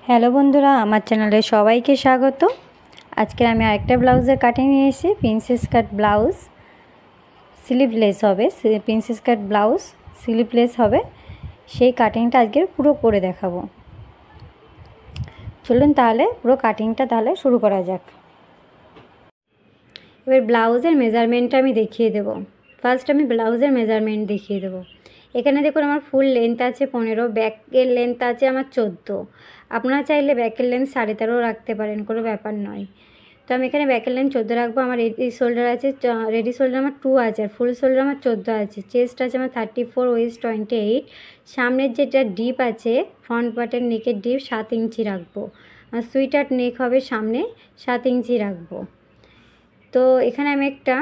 Hello বন্ধুরা, আমার চ্যানেলে সবাইকে স্বাগত। আজকে আমি আরেকটা ব্লাউজের কাটিং নিয়ে এসেছি। প্রিন্সেস কাট ব্লাউজ, স্লিভলেস হবে। প্রিন্সেস কাট ব্লাউজ স্লিভলেস হবে, সেই কাটিংটা আজকে পুরো করে দেখাবো। চলুন তাহলে পুরো কাটিংটা তাহলে শুরু করা যাক। এবার ব্লাউজের মেজারমেন্টটা আমি দেখিয়ে দেব। ফার্স্ট আমি ব্লাউজের মেজারমেন্ট দেখিয়ে দেবো। এখানে দেখুন আমার ফুল লেন্থ আছে 15, ব্যাকের লেন্থ আছে আমার 14। আপনারা চাইলে ব্যাকের লেন্থ 13.5 রাখতে পারেন, কোনো ব্যাপার নয়। তো আমি এখানে ব্যাকের লেন্থ 14 রাখবো। আমার রেডি শোল্ডার আছে, রেডি শোল্ডার আমার 2 আছে, আর ফুল শোল্ডার আমার 14 আছে। চেস্ট আছে আমার 34, ওয়েস্ট 28। সামনের যেটা ডিপ আছে, ফ্রন্ট পার্টের নেকের ডিপ 7 ইঞ্চি রাখবো। আর সুইটার নেক হবে সামনে 7 ইঞ্চি রাখবো। তো এখানে আমি একটা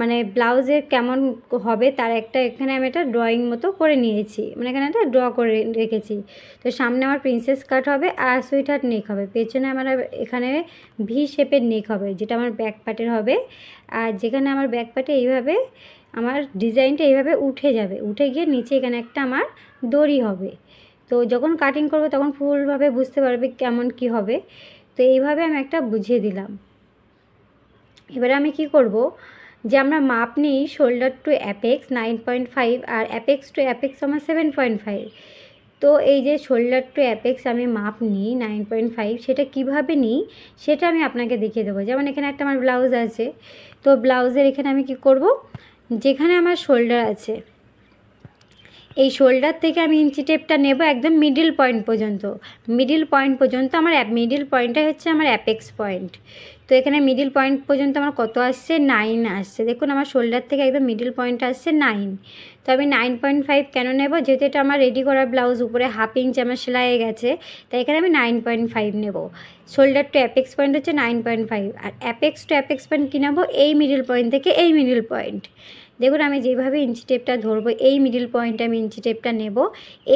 মানে ব্লাউজে কেমন হবে তার একটা এখানে আমি একটা ড্রয়িং মতো করে নিয়েছি, মানে এখানে একটা ড্র করে রেখেছি। তো সামনে আমার প্রিন্সেস কাট হবে আর সুইটহার্ট নেক হবে। পেছনে আমার এখানে ভি শেপের নেক হবে, যেটা আমার ব্যাক পার্টের হবে। আর যেখানে আমার ব্যাক পার্টে এইভাবে আমার ডিজাইনটা এইভাবে উঠে যাবে, উঠে গিয়ে নিচে এখানে একটা আমার দড়ি হবে। তো যখন কাটিং করবো তখন ফুলভাবে বুঝতে পারবে কেমন কি হবে। তো এইভাবে আমি একটা বুঝিয়ে দিলাম। এবারে আমি কি করব, যে আমরা মাপ নিই শোল্ডার টু অ্যাপেক্স 9.5 আর অ্যাপেক্স টু অ্যাপেক্স আমার 7.5। তো এই যে শোল্ডার টু অ্যাপেক্স আমি মাপ নিই 9.5, সেটা কিভাবে নিই সেটা আমি আপনাকে দেখিয়ে দেবো। যেমন এখানে একটা আমার ব্লাউজ আছে, তো ব্লাউজের এখানে আমি কি করব, যেখানে আমার শোল্ডার আছে এই শোল্ডার থেকে আমি ইঞ্চি টেপটা নেব একদম মিডিল পয়েন্ট পর্যন্ত। মিডিল পয়েন্ট পর্যন্ত আমার মিডিল পয়েন্টটাই হচ্ছে আমার অ্যাপেক্স পয়েন্ট। তো এখানে মিডিল পয়েন্ট পর্যন্ত আমার কত আসছে, 9 আসছে। দেখুন আমার শোল্ডার থেকে একদম মিডিল পয়েন্ট আসছে 9। তো আমি 9.5 কেন নেব, যেহেতু এটা আমার রেডি করা ব্লাউজ, উপরে 1/2 ইঞ্চ আমার সেলাই গেছে, তাই এখানে আমি 9.5 নেব। শোল্ডার টু অ্যাপেক্স পয়েন্ট হচ্ছে 9.5, আর অ্যাপেক্স টু অ্যাপেক্স পয়েন্ট কী নেব, এই মিডিল পয়েন্ট থেকে এই মিডিল পয়েন্ট। দেখুন আমি যেভাবে ইঞ্চি টেপটা ধরবো, এই মিডিল পয়েন্টে আমি ইঞ্চি টেপটা নেব।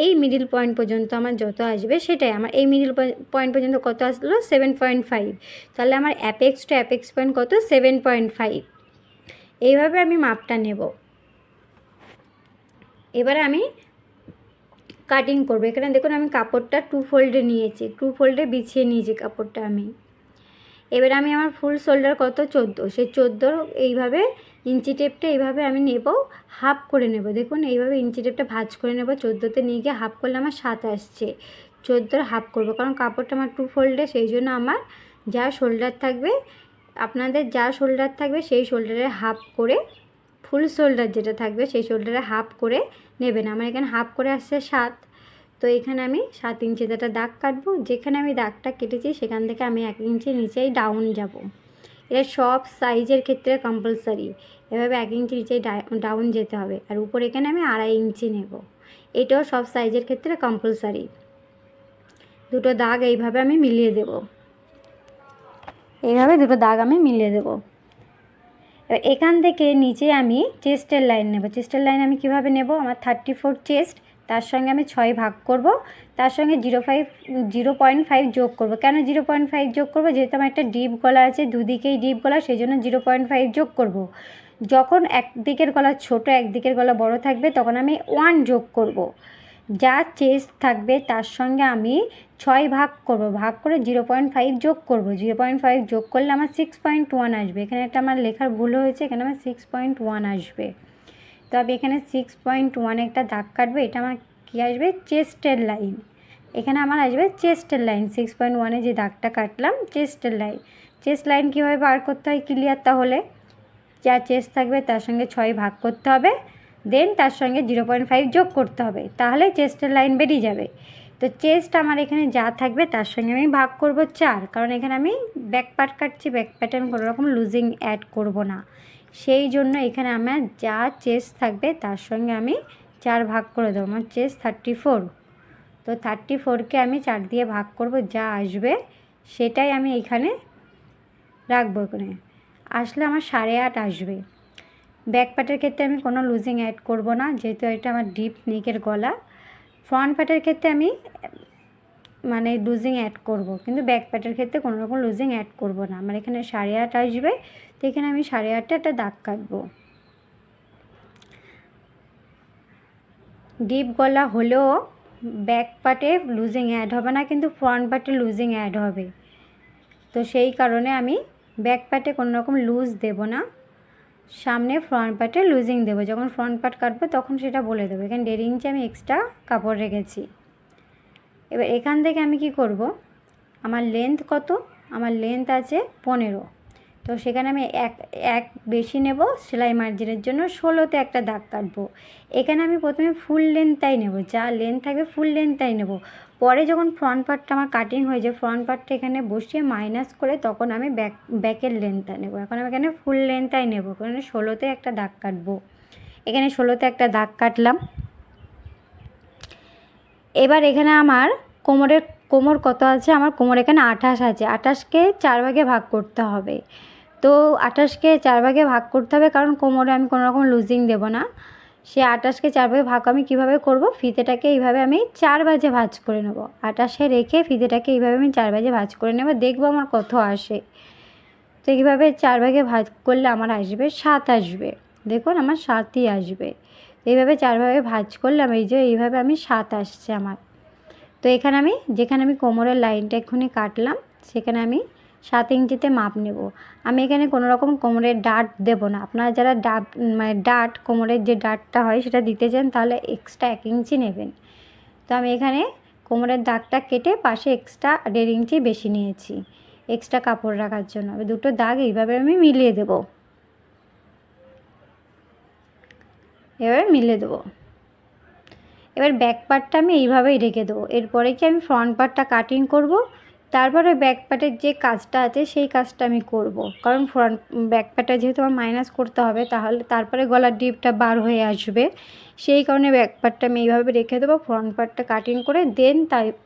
এই মিডিল পয়েন্ট পর্যন্ত আমার যত আসবে সেটাই আমার এই মিডিল পয়েন্ট পর্যন্ত কত আসলো, 7.5। তাহলে আমার অ্যাপেক্স টু অ্যাপেক্স পয়েন্ট কত, 7.5। এইভাবে আমি মাপটা নেব। এবারে আমি কাটিং করবো। এখানে দেখুন আমি কাপড়টা 2 ফোল্ডে নিয়েছি, 2 ফোল্ডে বিছিয়ে নিয়েছি কাপড়টা আমি। এবার আমি আমার ফুল শোল্ডার কত, 14, সেই 14 এইভাবে ইঞ্চি টেপটা এইভাবে আমি নেব, হাফ করে নেব। দেখুন এইভাবে ইঞ্চি টেপটা ভাঁজ করে নেব, 14তে নিয়ে গিয়ে হাফ করলে আমার 7 আসছে। 14 হাফ করব, কারণ কাপড়টা আমার 2 ফোল্ডে, সেই জন্য আমার যা শোল্ডার থাকবে, আপনাদের যা শোল্ডার থাকবে সেই শোল্ডারে হাফ করে, ফুল শোল্ডার যেটা থাকবে সেই শোল্ডারে হাফ করে নেবেন। আমার এখানে হাফ করে আসছে 7। তো এখানে আমি 7 ইঞ্চিতে একটা দাগ কাটবো। যেখানে আমি দাগটা কেটেছি সেখান থেকে আমি 1 ইঞ্চি নিচেই ডাউন যাব। এটা সব সাইজের ক্ষেত্রে কম্পালসারি, এভাবে 1 ইঞ্চি নিচেই ডাউন যেতে হবে। আর উপরে এখানে আমি 2.5 ইঞ্চি নেব, এটাও সব সাইজের ক্ষেত্রে কম্পালসারি। দুটো দাগ এইভাবে আমি মিলিয়ে দেব, এইভাবে দুটো দাগ আমি মিলিয়ে দেব। এবার এখান থেকে নিচে আমি চেস্টের লাইন নেব। চেস্টের লাইন আমি কিভাবে নেব, আমার 34 চেস্ট, তার সঙ্গে আমি 6 ভাগ করব, তার সঙ্গে 0.5 যোগ করব। কেন 0.5 যোগ করব, যেহেতু আমার একটা ডিপ গলা আছে, দুদিকেই ডিপ গলা, সেই জন্য 0.5 যোগ করব। যখন একদিকের গলা ছোট একদিকের গলা বড় থাকবে তখন আমি 1 যোগ করব। যা চেস্ট থাকবে তার সঙ্গে আমি 6 ভাগ করব, ভাগ করে 0.5 যোগ করব। 0.5 যোগ করলে আমার 6.1 আসবে। এখানে একটা আমার লেখার ভুল হয়েছে, এখানে আমার 6.1 আসবে। তো আমি এখানে 6.1 একটা দাগ কাটবো। এটা আমার কী আসবে, চেস্টের লাইন। এখানে আমার আসবে চেস্টের লাইন। 6.1-এ যে দাগটা কাটলাম, চেস্টের লাইন। চেস্ট লাইন কীভাবে বার করতে হয় ক্লিয়ার? তাহলে যা চেস্ট থাকবে তার সঙ্গে 6 ভাগ করতে হবে, দেন তার সঙ্গে 0.5 যোগ করতে হবে, তাহলে চেস্টের লাইন বেরিয়ে যাবে। তো চেস্ট আমার এখানে যা থাকবে তার সঙ্গে আমি ভাগ করব 4, কারণ এখানে আমি ব্যাক পার্ট কাটছি, ব্যাক পার্টে আমি কোনো রকম লুজিং অ্যাড করব না। সেই জন্য এখানে আমার যা চেস্ট থাকবে তার সঙ্গে আমি 4 ভাগ করে দেবো। আমার চেস্ট 34, তো 34কে আমি 4 দিয়ে ভাগ করব, যা আসবে সেটাই আমি এখানে রাখবো। এখানে আসলে আমার 8.5 আসবে। ব্যাক পার্টের ক্ষেত্রে আমি কোনো লুজিং অ্যাড করব না, যেহেতু এটা আমার ডিপ নেকের গলা। ফ্রন্ট পার্টের ক্ষেত্রে আমি মানে লুজিং অ্যাড করব, কিন্তু ব্যাক পার্টের ক্ষেত্রে কোনো রকম লুজিং অ্যাড করব না। আমার এখানে 8.5 আসবে, তো এখানে আমি 8.5 একটা দাগ কাটবো। ডিপ গলা হলেও ব্যাক পার্টে লুজিং অ্যাড হবে না, কিন্তু ফ্রন্ট পার্টে লুজিং অ্যাড হবে। তো সেই কারণে আমি ব্যাক পার্টে কোনো রকম লুজ দেব না, সামনে ফ্রন্ট পার্টে লুজিং দেবো। যখন ফ্রন্ট পার্ট কাটবো তখন সেটা বলে দেবো। এখানে 1.5 ইঞ্চি আমি এক্সট্রা কাপড় রেখেছি। এবার এখান থেকে আমি কি করব, আমার লেন্থ কত, আমার লেন্থ আছে 15, তো সেখানে আমি এক বেশি নেব সেলাই মার্জিনের জন্য, 16তে একটা দাগ কাটবো। এখানে আমি প্রথমে ফুল লেন্থটাই নেব, যা লেন্থ থাকবে ফুল লেন্থটাই নেব। পরে যখন ফ্রন্ট পার্টটা আমার কাটিং হয়ে যায়, ফ্রন্ট পার্টটা এখানে বসিয়ে মাইনাস করে তখন আমি ব্যাকের লেন্থটা নেব। এখন আমি এখানে ফুল লেন্থটাই নেব, কারণ 16তে একটা দাগ কাটবো। এখানে 16তে একটা দাগ কাটলাম। এবার এখানে আমার কোমর কত আছে, আমার কোমর এখানে 28 আছে। 28কে 4 ভাগে ভাগ করতে হবে। তো 28কে 4 ভাগে ভাগ করতে হবে, কারণ কোমরে আমি কোনো রকম লুজিং দেবো না। সে 28কে 4 ভাগে ভাগ আমি কীভাবে করব, ফিতেটাকে এইভাবে আমি 4 ভাঁজে ভাঁজ করে নেব। 28-এ রেখে ফিতেটাকে এইভাবে আমি 4 ভাঁজে ভাঁজ করে নেব, দেখবো আমার কত আসে। তো এইভাবে 4 ভাগে ভাঁজ করলে আমার আসবে 7 আসবে। দেখুন আমার 7ই আসবে। এইভাবে 4 ভাগে ভাঁজ করলাম, এই যে এইভাবে আমি 7 আসছে আমার। তো এখানে আমি যেখানে আমি কোমরের লাইনটা এক্ষুনি কাটলাম, সেখানে আমি 7 ইঞ্চিতে মাপ নেব। আমি এখানে কোনো রকম কোমরের ডাট দেব না। আপনারা যারা ডাট কোমরের যে ডাটটা হয় সেটা দিতে চান, তাহলে এক্সট্রা 1 ইঞ্চি নেবেন। তো আমি এখানে কোমরের দাগটা কেটে পাশে এক্সট্রা 1.5 ইঞ্চি বেশি নিয়েছি এক্সট্রা কাপড় রাখার জন্য। দুটো দাগ এইভাবে আমি মিলিয়ে দেব, এভাবে মিলিয়ে দেবো। এবার ব্যাক পার্টটা আমি এইভাবেই রেখে দেবো। এরপরে কি আমি ফ্রন্ট পার্টটা কাটিং করব, তারপরে ব্যাক পার্টের যে কাজটা আছে সেই কাজটা আমি করব। কারণ ব্যাক পার্টটা যেহেতু আমার মাইনাস করতে হবে, তাহলে তারপরে গলার ডিপটা বার হয়ে আসবে, সেই কারণে ব্যাক পার্টটা আমি এইভাবে রেখে দেবো। ফ্রন্ট পার্টটা কাটিং করে দেন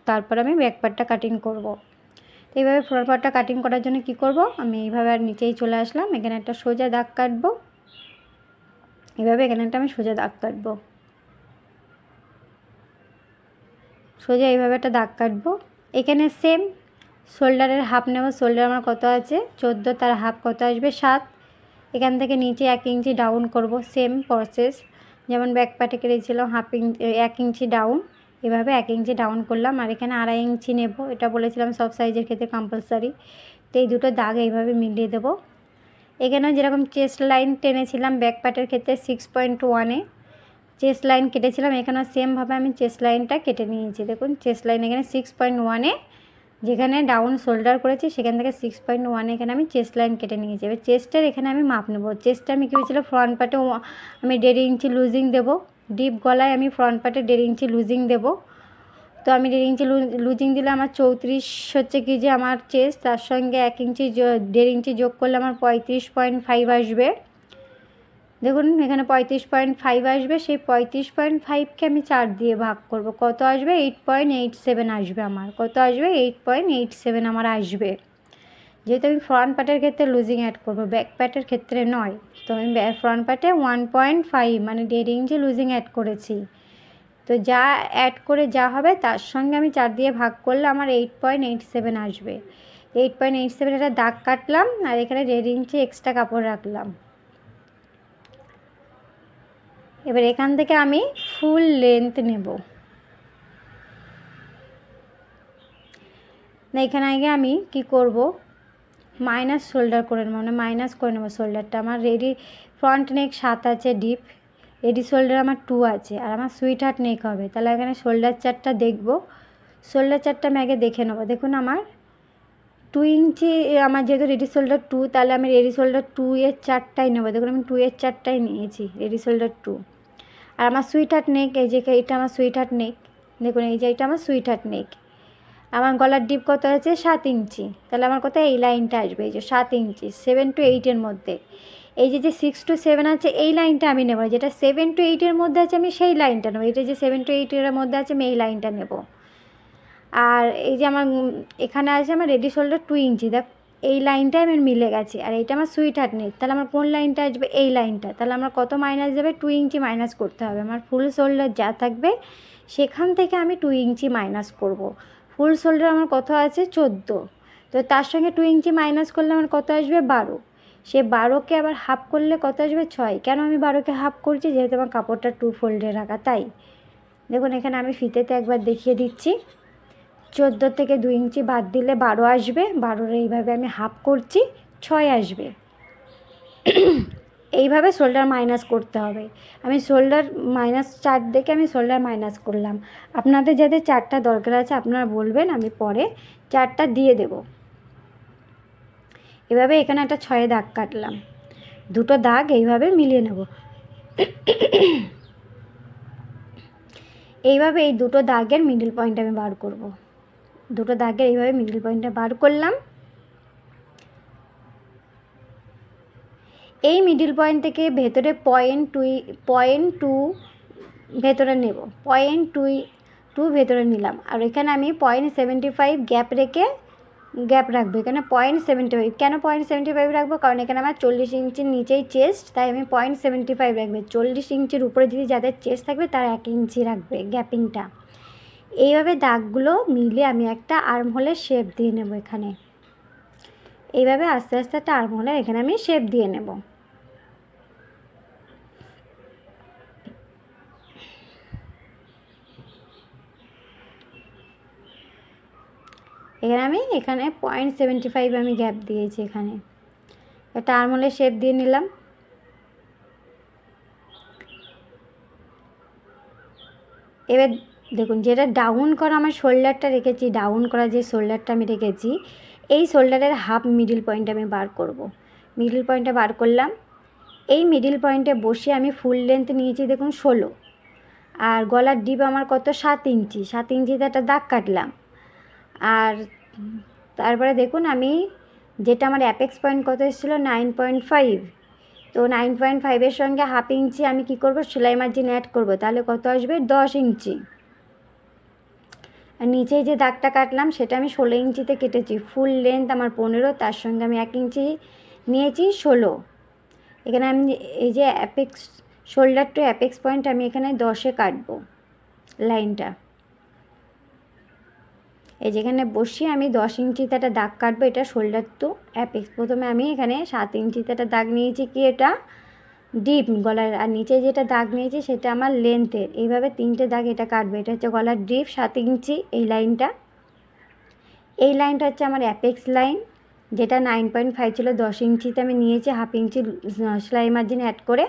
তারপর আমি ব্যাক পার্টটা কাটিং করব। তো এইভাবে ফ্রন্ট পার্টটা কাটিং করার জন্য কি করব, আমি এইভাবে আর নিচেই চলে আসলাম। এখানে একটা সোজা দাগ কাটবো, এইভাবে এখানে একটা আমি সোজা দাগ কাটবো, সোজা এইভাবে একটা দাগ কাটবো। এখানে সেম শোল্ডারের হাফ নেব। শোল্ডার আমার কত আছে 14, তার হাফ কত আসবে 7। এখান থেকে নিচে 1 ইঞ্চি ডাউন করব, সেম প্রসেস যেমন ব্যাক পার্টে কেটেছিলাম। 1 ইঞ্চি ডাউন, এভাবে 1 ইঞ্চি ডাউন করলাম। আর এখানে 2.5 ইঞ্চি নেব, এটা বলেছিলাম সব সাইজের ক্ষেত্রে কম্পালসারি। তো এই দুটো দাগ এইভাবে মিলিয়ে দেবো। এখানে যেরকম চেস্ট লাইন টেনেছিলাম ব্যাক পার্টের ক্ষেত্রে 6.1-এ চেস্ট লাইন কেটেছিলাম, এখানেও সেমভাবে আমি চেস্ট লাইনটা কেটে নিয়েছি। দেখুন চেস্ট লাইন এখানে 6.1-এ যেখানে ডাউন শোল্ডার করেছি সেখান থেকে 6.1 এখানে আমি চেস্ট লাইন কেটে নিয়েছি। এবার চেস্টের এখানে আমি মাপ নেব। চেস্টটা আমি কী হয়েছিল, ফ্রন্ট পার্টে আমি 1.5 ইঞ্চি লুজিং দেবো। ডিপ গলায় আমি ফ্রন্ট পার্টে 1.5 ইঞ্চি লুজিং দেবো। তো আমি 1.5 ইঞ্চি লুজিং দিলে আমার 34 হচ্ছে কি যে আমার চেস্ট, তার সঙ্গে 1 ইঞ্চি 1.5 ইঞ্চি যোগ করলে আমার 35.5 আসবে। দেখুন এখানে 35.5 আসবে। সেই 35.5কে আমি 4 দিয়ে ভাগ করব, কত আসবে 8.87 আসবে আমার। কত আসবে 8.87 আমার আসবে। যেহেতু আমি ফ্রন্ট পার্টের ক্ষেত্রে লুজিং অ্যাড করব, ব্যাক পার্টের ক্ষেত্রে নয়। তো আমি ফ্রন্ট পার্টে 1.5 মানে 1.5 ইঞ্চি লুজিং অ্যাড করেছি। তো যা অ্যাড করে যা হবে তার সঙ্গে আমি 4 দিয়ে ভাগ করলে আমার 8.87 আসবে। 8.87 এটা দাগ কাটলাম, আর এখানে 1.5 ইঞ্চি এক্সট্রা কাপড় রাখলাম। এবার এখান থেকে আমি ফুল লেন্থ নেব। না এখানে আগে আমি কি করব, মাইনাস শোল্ডার করে নেব, মানে মাইনাস করে নেব শোল্ডারটা। আমার রেডি ফ্রন্ট নেক 7 আছে, ডিপ রেডি শোল্ডার আমার 2 আছে, আর আমার সুইট হার্ট নেক হবে। তাহলে এখানে শোল্ডার চারটা দেখব। শোল্ডার চারটা আমি আগে দেখে নেব। দেখুন আমার 2 ইঞ্চি, আমার যেহেতু রেডি শোল্ডার 2, তাহলে আমি রেডি শোল্ডার 2 এর 4টাই নেব। দেখুন আমি 2 এর 4টাই নিয়েছি, রেডি শোল্ডার 2। আর আমার সুইট হার্ট নেক, এই যে এটা আমার সুইট হার্ট নেক। দেখুন এই যে এটা আমার সুইট হার্ট নেক। আমার গলার ডিপ কত আছে 7 ইঞ্চি, তাহলে আমার কত এই লাইনটা আসবে, এই যে 7 ইঞ্চি 7 to 8-এর মধ্যে। এই যে 6 to 7 আছে এই লাইনটা আমি নেব, যেটা 7 to 8-এর মধ্যে আছে আমি সেই লাইনটা নেব। এটা যে 7 to 8-এর মধ্যে আছে আমি এই লাইনটা নেব। আর এই যে আমার এখানে আছে আমার রেডি শোল্ডার 2 ইঞ্চি, দেখ এই লাইনটাই আমার মিলে গেছে। আর এইটা আমার সুইট হার্ট নেক, তাহলে আমার কোন লাইনটা আসবে এই লাইনটা। তাহলে আমার কত মাইনাস যাবে 2 ইঞ্চি মাইনাস করতে হবে। আমার ফুল শোল্ডার যা থাকবে সেখান থেকে আমি 2 ইঞ্চি মাইনাস করব। ফুল শোল্ডার আমার কত আছে 14, তো তার সঙ্গে 2 ইঞ্চি মাইনাস করলে আমার কত আসবে 12। সে 12কে আবার হাফ করলে কত আসবে 6। কেন আমি 12কে হাফ করছি, যেহেতু আমার কাপড়টা 2 ফোল্ডে রাখা তাই। দেখুন এখানে আমি ফিতেতে একবার দেখিয়ে দিচ্ছি। 14 থেকে 2 ইঞ্চি বাদ দিলে 12 আসবে। 12 এইভাবে আমি হাফ করছি, 6 আসবে। এইভাবে শোল্ডার মাইনাস করতে হবে। আমি শোল্ডার মাইনাস চার্ট দেখে আমি শোল্ডার মাইনাস করলাম। আপনাদের যাদের চার্টটা দরকার আছে আপনারা বলবেন, আমি পরে চার্টটা দিয়ে দেব। এভাবে এখানে একটা 6 দাগ কাটলাম। দুটো দাগ এইভাবে মিলিয়ে নেব। এইভাবে এই দুটো দাগের মিডল পয়েন্ট আমি বার করব। দুটো দাগের এইভাবে মিডল পয়েন্টটা বার করলাম। এই মিডল পয়েন্ট থেকে ভেতরে পয়েন্ট টু ভেতরে নেব, পয়েন্ট টু ভেতরে নিলাম। আর এখানে আমি 0.75 গ্যাপ রেখে গ্যাপ রাখবো। এখানে 0.75, কেন 0.75 রাখবো? কারণ এখানে আমার 40 ইঞ্চির নিচেই চেস্ট, তাই আমি 0.75 রাখবে। 40 ইঞ্চির উপরে যদি যাদের চেস্ট থাকবে তারা 1 ইঞ্চি রাখবে গ্যাপিংটা। এইভাবে দাগগুলো মিলে আমি একটা আর্ম হোলের শেপ দিয়ে নেব। এখানে এইভাবে আস্তে আস্তে একটা আর্ম হোলের এখানে আমি শেপ দিয়ে নেব। এখানে 0.75 আমি গ্যাপ দিয়েছি। এখানে একটা আর্ম হোলের শেপ দিয়ে নিলাম। এবার দেখুন, যেটা ডাউন করা আমার শোল্ডারটা রেখেছি, ডাউন করা যে শোল্ডারটা আমি রেখেছি, এই শোল্ডারের হাফ মিডল পয়েন্ট আমি বার করব। মিডল পয়েন্টটা বার করলাম। এই মিডল পয়েন্টে বসে আমি ফুল লেন্থ নিয়েছি দেখুন 16, আর গলার ডিপ আমার কত 7 ইঞ্চি। 7 ইঞ্চিতে একটা দাগ কাটলাম। আর তারপরে দেখুন আমি যেটা আমার অ্যাপেক্স পয়েন্ট কত এসেছিলো 9.5, তো 9.5-এর সঙ্গে হাফ ইঞ্চি আমি কি করব, সেলাই মার্জিন অ্যাড করব। তাহলে কত আসবে 10 ইঞ্চি। আর নিচে যে দাগটা কাটলাম সেটা আমি 16 ইঞ্চিতে কেটেছি। ফুল লেন্থ আমার 15, তার সঙ্গে আমি 1 ইঞ্চি নিয়েছি 16। এখানে আমি এই যে apex shoulder to apex point আমি এখানে 10-এ কাটবো লাইনটা। এই যেখানে বসিয়ে আমি 10 ইঞ্চিতে একটা দাগ কাটবো। এটা শোল্ডার টু অ্যাপেক্স। প্রথমে আমি এখানে 7 ইঞ্চিতে একটা দাগ নিয়েছি, কি এটা ডিপ গলার, আর নিচে যেটা দাগ নিয়েছি সেটা আমার লেন্থের। এইভাবে 3টে দাগ এটা কাটবে। এটা হচ্ছে গলার ডিপ 7 ইঞ্চি। এই লাইনটা হচ্ছে আমার অ্যাপেক্স লাইন, যেটা 9.5 ছিল, 10 ইঞ্চিতে আমি নিয়েছি হাফ ইঞ্চি সেলাই মার্জিন অ্যাড করে।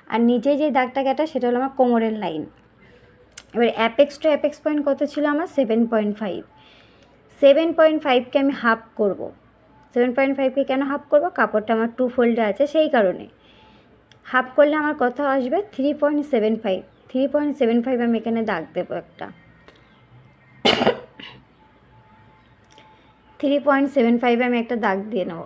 আর নিচে যে দাগটা কাটা সেটা হলো আমার কোমরের লাইন। এবার অ্যাপেক্স টু অ্যাপেক্স পয়েন্ট কত ছিল আমার 7.5। 7.5কে আমি হাফ করব। 7.5কে কেন হাফ করব? কাপড়টা আমার 2 ফোল্ডে আছে সেই কারণে। হাফ করলে আমার কত আসবে 3.75। 3.75 আমি এখানে দাগ দেবো একটা। 3.75 আমি একটা দাগ দিয়ে নেব।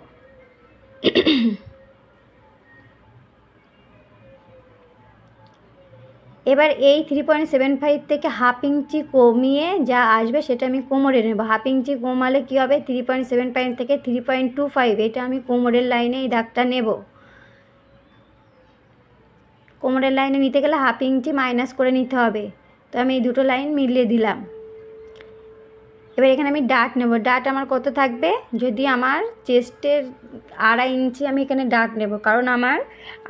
এবার এই 3.75 থেকে হাফ ইঞ্চি কমিয়ে যা আসবে সেটা আমি কোমরে নেব। হাফ ইঞ্চি কমালে কী হবে, 3.75 থেকে 3.25, এটা আমি কোমরের লাইনে এই দাগটা নেব। কোমরের লাইনে নিতে গেলে হাফ ইঞ্চি মাইনাস করে নিতে হবে। তো আমি এই দুটো লাইন মিলিয়ে দিলাম। এবার এখানে আমি ডাট নেব। ডাট আমার কত থাকবে, যদি আমার চেস্টের 2.5 ইঞ্চি আমি এখানে ডাট নেব, কারণ আমার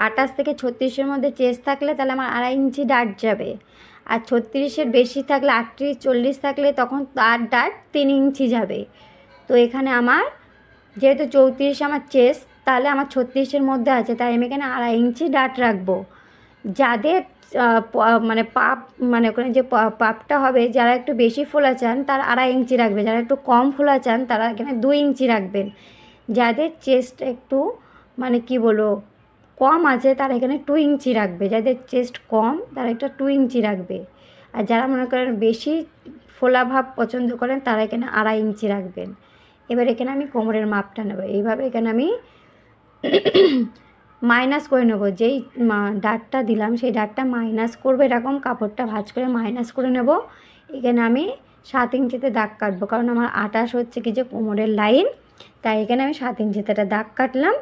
28 থেকে 36-এর মধ্যে চেস্ট থাকলে তাহলে আমার 2.5 ইঞ্চি ডাট যাবে। আর 36-এর বেশি থাকলে 38-40 থাকলে তখন তার ডাট 3 ইঞ্চি যাবে। তো এখানে আমার যেহেতু 34 আমার চেস্ট, তাহলে আমার 36-এর মধ্যে আছে, তাই আমি এখানে 2.5 ইঞ্চি ডাট রাখবো। যাদের মানে পাপ, মানে ওখানে যে পাপটা হবে, যারা একটু বেশি ফোলা চান তারা 2.5 ইঞ্চি রাখবে। যারা একটু কম ফোলা চান তারা এখানে 2 ইঞ্চি রাখবেন। যাদের চেস্ট একটু মানে কি বলবো কম আছে তারা এখানে 2 ইঞ্চি রাখবে। যাদের চেস্ট কম তারা একটা 2 ইঞ্চি রাখবে। আর যারা মনে করেন বেশি ফোলা ভাব পছন্দ করেন তারা এখানে 2.5 ইঞ্চি রাখবেন। এবার এখানে আমি কোমরের মাপটা নেব। এইভাবে এখানে আমি মাইনাস করে নেব। যেই ডাটটা দিলাম সেই ডাটটা মাইনাস করবো, এরকম কাপড়টা ভাঁজ করে মাইনাস করে নেব। এখানে আমি 7 ইঞ্চিতে দাগ কাটবো, কারণ আমার 28 হচ্ছে কি যে কোমরের লাইন, তাই এখানে আমি 7 ইঞ্চিতে একটা দাগ কাটলাম।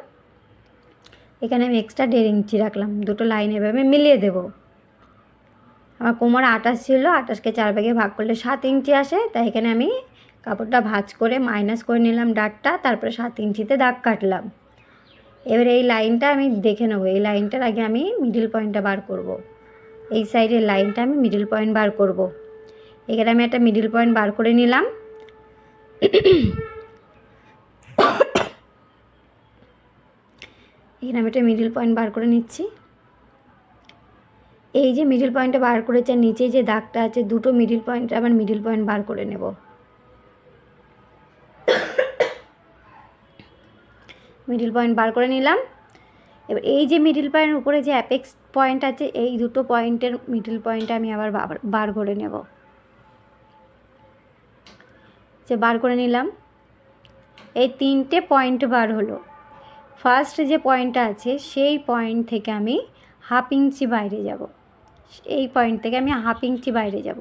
এখানে আমি এক্সট্রা 1.5 ইঞ্চি রাখলাম। দুটো লাইন এভাবে মিলিয়ে দেব। আমার কোমর 28 ছিল, 28কে 4 ভাগে ভাগ করলে 7 ইঞ্চি আসে, তাই এখানে আমি কাপড়টা ভাঁজ করে মাইনাস করে নিলাম ডাটটা, তারপরে 7 ইঞ্চিতে দাগ কাটলাম। এবার এই লাইনটা আমি দেখে নেবো। এই লাইনটার আগে আমি মিডল পয়েন্টটা বার করব। এই সাইডের লাইনটা আমি মিডল পয়েন্ট বার করব। এখানে আমি একটা মিডল পয়েন্ট বার করে নিলাম। এখানে আমি একটা মিডল পয়েন্ট বার করে নিচ্ছি। এই যে মিডল পয়েন্টটা বার করেছে, নিচে যে দাগটা আছে দুটো মিডল পয়েন্ট আবার মিডল পয়েন্ট বার করে নেব। মিডল পয়েন্ট বার করে নিলাম। এবার এই যে মিডল পয়েন্টের উপরে যে অ্যাপেক্স পয়েন্ট আছে এই দুটো পয়েন্টের মিডল পয়েন্টটা আমি আবার বার করে নেব। যে বার করে নিলাম, এই তিনটে পয়েন্ট বার হলো। ফার্স্ট যে পয়েন্টটা আছে সেই পয়েন্ট থেকে আমি হাফ ইঞ্চি বাইরে যাব। এই পয়েন্ট থেকে আমি হাফ ইঞ্চি বাইরে যাব।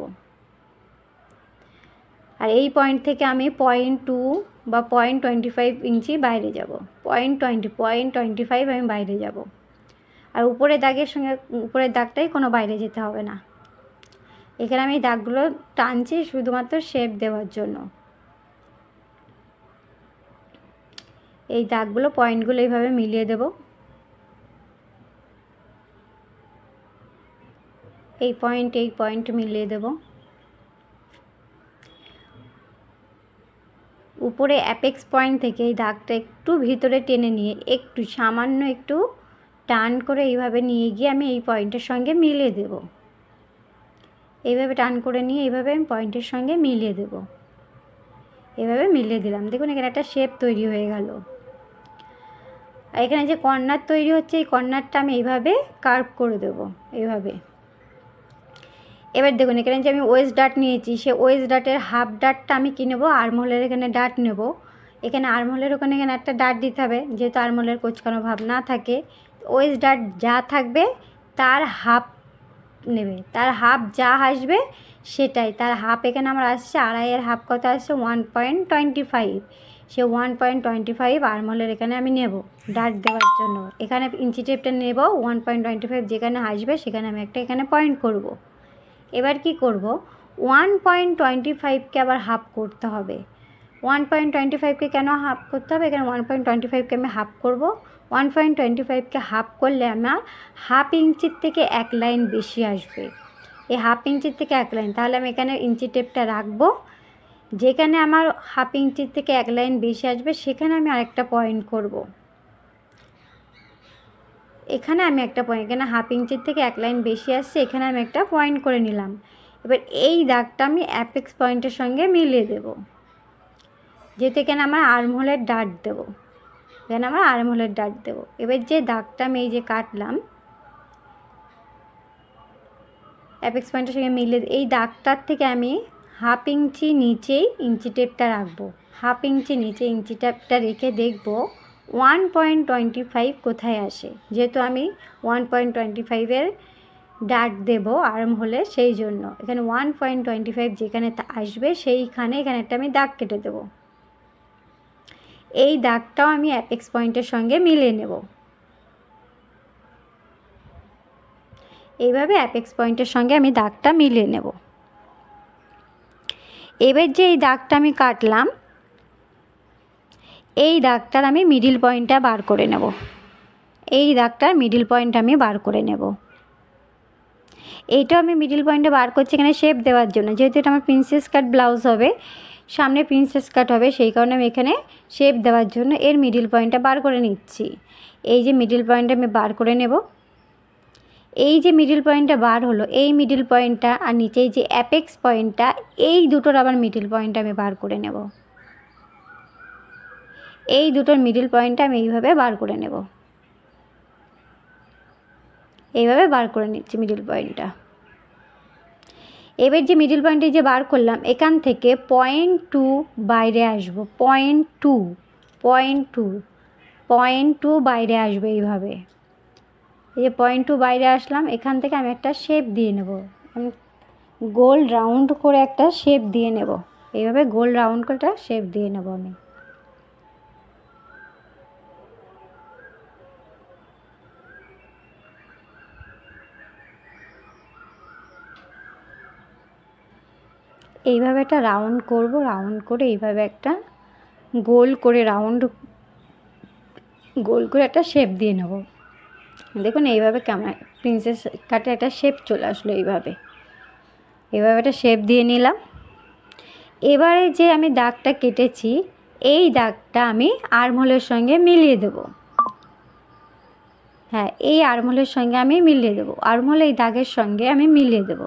আর এই পয়েন্ট থেকে আমি 0.2 বা 0.25 ইঞ্চি বাইরে যাব। 0.25 আমি বাইরে যাব। আর উপরের দাগের সঙ্গে উপরের দাগটাই কোনো বাইরে যেতে হবে না। এখানে আমি দাগগুলো টানছি শুধুমাত্র শেপ দেওয়ার জন্য। এই দাগগুলো পয়েন্টগুলো এইভাবে মিলিয়ে দেব। এই পয়েন্ট মিলিয়ে দেব। উপরে অ্যাপেক্স পয়েন্ট থেকে এই দাগটা একটু ভিতরে টেনে নিয়ে একটু সামান্য একটু টান করে এইভাবে নিয়ে গিয়ে আমি এই পয়েন্টের সঙ্গে মিলিয়ে দেব। এইভাবে টান করে নিয়ে এইভাবে আমি পয়েন্টের সঙ্গে মিলিয়ে দেব। এভাবে মিলিয়ে দিলাম। দেখুন এখানে একটা শেপ তৈরি হয়ে গেল। আর এখানে যে কর্নার তৈরি হচ্ছে এই কর্নারটা আমি এইভাবে কার্ভ করে দেব এইভাবে। এবার দেখুন এখানে যে আমি ওয়েস্ট ডাট নিয়েছি সে ওয়েস্ট ডাটের হাফ ডাটটা আমি কী নেবো, আর্মহোলের এখানে ডাট নেব। এখানে আর্মহোলের ওখানে একটা ডাট দিতে হবে, যেহেতু আর্মহোলের কোঁচকানো ভাব না থাকে। ওয়েস্ট ডাট যা থাকবে তার হাফ নেবে, তার হাফ যা আসবে সেটাই। তার হাফ এখানে আমার আসছে আড়াইয়ের হাফ কত আসছে 1.25। সে 1.25 আর্মহোলের এখানে আমি নেব ডাট দেওয়ার জন্য। এখানে ইঞ্চি টেপটা নেব 1.25 যেখানে আসবে সেখানে আমি একটা এখানে পয়েন্ট করব। এবার কি করব, 1.25কে আবার হাফ করতে হবে। 1.25কে কেন হাফ করতে হবে, এখানে 1.25কে আমি হাফ করব। 1.25কে হাফ করলে আমার হাফ ইঞ্চির থেকে এক লাইন বেশি আসবে। এই হাফ ইঞ্চির থেকে এক লাইন, তাহলে আমি এখানে ইঞ্চি টেপটা রাখবো। যেখানে আমার হাফ ইঞ্চির থেকে এক লাইন বেশি আসবে সেখানে আমি আরেকটা পয়েন্ট করব। এখানে আমি একটা পয়েন্ট, এখানে হাফ ইঞ্চির থেকে এক লাইন বেশি আসছে, এখানে আমি একটা পয়েন্ট করে নিলাম। এবার এই দাগটা আমি অ্যাপেক্স পয়েন্টের সঙ্গে মিলিয়ে দেব, যেহেতু এখানে আমার আর্মহোলের ডাট দেব। এখানে আমার আর্মহোলের ডাট দেব। এবার যে দাগটা আমি এই যে কাটলাম অ্যাপেক্স পয়েন্টের সঙ্গে মিলিয়ে, এই দাগটার থেকে আমি হাফ ইঞ্চি নিচেই ইঞ্চি টেপটা রাখবো। হাফ ইঞ্চি নিচে ইঞ্চি টেপটা রেখে দেখব 1.25 কোথায় আসে। যেহেতু আমি 1.25-এর ডাট দেব আর্মহোলে, সেই জন্য এখানে 1.25 যেখানে আসবে সেইখানে এখানে একটা আমি দাগ কেটে দেব। এই দাগটাও আমি অ্যাপেক্স পয়েন্টের সঙ্গে মিলিয়ে নেব। এইভাবে অ্যাপেক্স পয়েন্টের সঙ্গে আমি দাগটা মিলিয়ে নেব। এবার যে এই দাগটা আমি কাটলাম এই দাগটার আমি মিডিল পয়েন্টটা বার করে নেব। এই দাগটার মিডিল পয়েন্ট আমি বার করে নেব। এইটাও আমি মিডিল পয়েন্টে বার করছি এখানে শেপ দেওয়ার জন্য, যেহেতু এটা আমার প্রিন্সেস কাট ব্লাউজ হবে, সামনে প্রিন্সেস কাট হবে, সেই কারণে আমি এখানে শেপ দেওয়ার জন্য এর মিডিল পয়েন্টটা বার করে নিচ্ছি। এই যে মিডিল পয়েন্টটা আমি বার করে নেব। এই যে মিডিল পয়েন্টটা বার হলো, এই মিডিল পয়েন্টটা আর নিচেই যে অ্যাপেক্স পয়েন্টটা, এই দুটোর আবার মিডিল পয়েন্টটা আমি বার করে নেব। এই দুটোর মিডিল পয়েন্টটা আমি এইভাবে বার করে নেব। এইভাবে বার করে নিচ্ছি মিডিল পয়েন্টটা। এবার যে মিডিল পয়েন্টে যে বার করলাম এখান থেকে 0.2 বাইরে আসবো। 0.2 বাইরে আসবে এইভাবে। এই যে 0.2 বাইরে আসলাম, এখান থেকে আমি একটা শেপ দিয়ে নেব। আমি গোল রাউন্ড করে একটা শেপ দিয়ে নেব। এইভাবে গোল রাউন্ড করে একটা শেপ দিয়ে নেব আমি। এইভাবে একটা রাউন্ড করব, রাউন্ড করে এইভাবে একটা গোল করে একটা শেপ দিয়ে নেব। দেখুন এইভাবে প্রিন্সেস কাটের একটা শেপ চলে আসলো। এইভাবে একটা শেপ দিয়ে নিলাম। এবারে যে আমি দাগটা কেটেছি এই দাগটা আমি আর্মহোলের সঙ্গে মিলিয়ে দেব। হ্যাঁ, এই আর্মহোলের সঙ্গে আমি মিলিয়ে দেব, আর্মহোল এই দাগের সঙ্গে আমি মিলিয়ে দেব।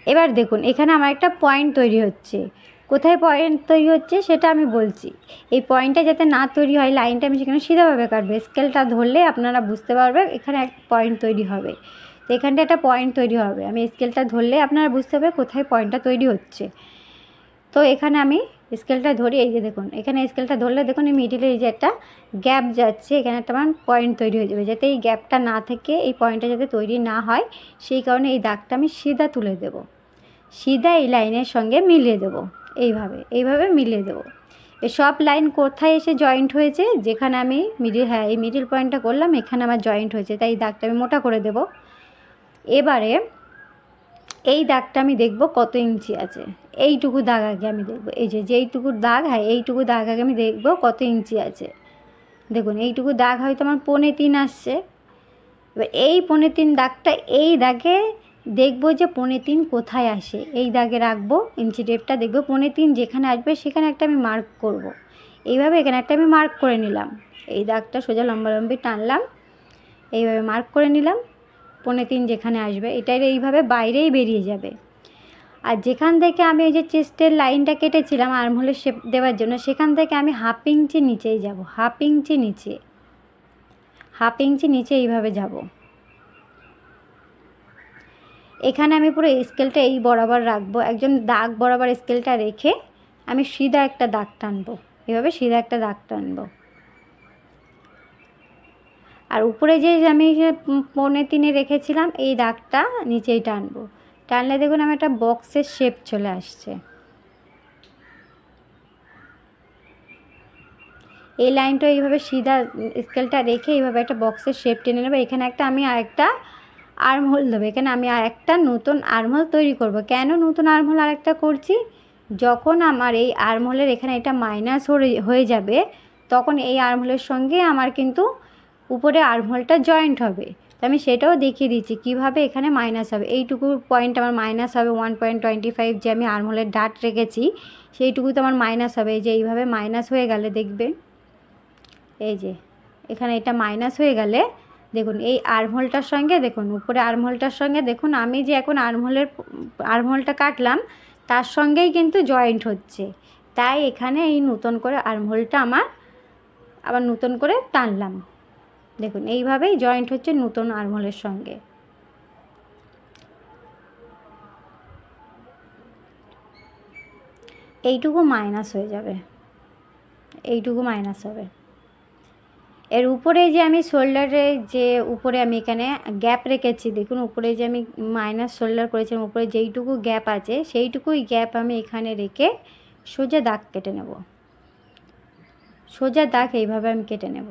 এবার দেখুন এখানে আমার একটা পয়েন্ট তৈরি হচ্ছে। কোথায় পয়েন্ট তৈরি হচ্ছে সেটা আমি বলছি। এই পয়েন্টটা যাতে না তৈরি হয়, লাইনটা আমি সেখানে সিধাভাবে কাটবো। স্কেলটা ধরলে আপনারা বুঝতে পারবেন এখানে এক পয়েন্ট তৈরি হবে। তো এখানটা একটা পয়েন্ট তৈরি হবে, আমি স্কেলটা ধরলে আপনারা বুঝতে পারবেন কোথায় পয়েন্টটা তৈরি হচ্ছে। তো এখানে আমি স্কেলটা ধরি, এই যে দেখুন এখানে স্কেলটা ধরলে দেখুন এই মিডিলে এই যে একটা গ্যাপ যাচ্ছে, এখানে একটা আমার পয়েন্ট তৈরি হয়ে যাবে। যাতে এই গ্যাপটা না থেকে এই পয়েন্টটা যাতে তৈরি না হয় সেই কারণে এই দাগটা আমি সিধা তুলে দেব, সিধা এই লাইনের সঙ্গে মিলিয়ে দেব। এইভাবে মিলিয়ে দেব। এই সব লাইন কোথায় এসে জয়েন্ট হয়েছে, যেখানে আমি এই মিডিল পয়েন্টটা করলাম এখানে আমার জয়েন্ট হয়েছে, তাই এই দাগটা আমি মোটা করে দেব। এবারে এই দাগটা আমি দেখব কত ইঞ্চি আছে, এইটুকু দাগ আগে আমি দেখব। এই যে যেইটুকু দাগ, হ্যাঁ এইটুকু দাগ আগে আমি দেখব কত ইঞ্চি আছে। দেখুন এইটুকু দাগ হয়তো আমার 3.25 আসছে। এবার এই 3.25 দাগটা, এই দাগে দেখবো যে 3.25 কোথায় আসে, এই দাগে রাখবো ইঞ্চি টেপটা, দেখবো 3.25 যেখানে আসবে সেখানে একটা আমি মার্ক করব। এইভাবে এখানে একটা আমি মার্ক করে নিলাম, এই দাগটা সোজা লম্বালম্বি টানলাম, এইভাবে মার্ক করে নিলাম। 3.25 যেখানে আসবে এটাই এইভাবে বাইরেই বেরিয়ে যাবে। আর যেখান থেকে আমি এই যে চেস্টের লাইনটা কেটেছিলাম আর্মহোলের শেপ দেওয়ার জন্য, সেখান থেকে আমি 1/2 ইঞ্চি নিচেই যাব, 1/2 ইঞ্চি নিচে, 1/2 ইঞ্চি নিচে এইভাবে যাব। এখানে আমি পুরো স্কেলটা এই বরাবর রাখবো, একজন দাগ বরাবর স্কেলটা রেখে আমি সিধা একটা দাগ টানবো, এভাবে সিধা একটা দাগ টানবো। আর উপরে যে আমি 3.25 রেখেছিলাম এই দাগটা নিচেই টানবো। টানলে দেখুন আমি একটা বক্সের শেপ চলে আসছে। এই লাইনটা এইভাবে সিধা স্কেলটা রেখে এইভাবে একটা বক্সের শেপ টেনে নেবো। এখানে একটা আমি আরেকটা আর্মহোল দেবো, এখানে আমি আরেকটা নতুন আর্মহোল তৈরি করব। কেন নতুন আর্মহোল আরেকটা করছি, যখন আমার এই আর্মহোলের এখানে এটা মাইনাস হয়ে যাবে তখন এই আর্মহোলের সঙ্গে আমার কিন্তু উপরে আর্মহোলটা জয়েন্ট হবে। তো আমি সেটাও দেখিয়ে দিচ্ছি কিভাবে এখানে মাইনাস হবে। এইটুকু পয়েন্ট আমার মাইনাস হবে, 1.25 যে আমি আর্মহোলের ডাট রেখেছি সেইটুকু তো আমার মাইনাস হবে। এই যে এইভাবে মাইনাস হয়ে গেলে দেখবেন, এই যে এখানে এটা মাইনাস হয়ে গেলে দেখুন এই আর্মহোলটার সঙ্গে, দেখুন উপরে আর্মহোলটার সঙ্গে, দেখুন আমি যে এখন আর্মহোলটা কাটলাম তার সঙ্গেই কিন্তু জয়েন্ট হচ্ছে। তাই এখানে এই নতুন করে আর্মহোলটা আমার আবার নতুন করে টানলাম। দেখুন এইভাবেই জয়েন্ট হচ্ছে নতুন আর্মহোলের সঙ্গে। এইটুকু মাইনাস হয়ে যাবে, এইটুকু মাইনাস হবে। এর উপরে যে আমি শোল্ডারে যে উপরে আমি এখানে গ্যাপ রেখেছি, দেখুন উপরে যে আমি মাইনাস শোল্ডার করেছিলাম উপরে যেইটুকু গ্যাপ আছে সেইটুকুই গ্যাপ আমি এখানে রেখে সোজা দাগ কেটে নেব, সোজা দাগ এইভাবে আমি কেটে নেব।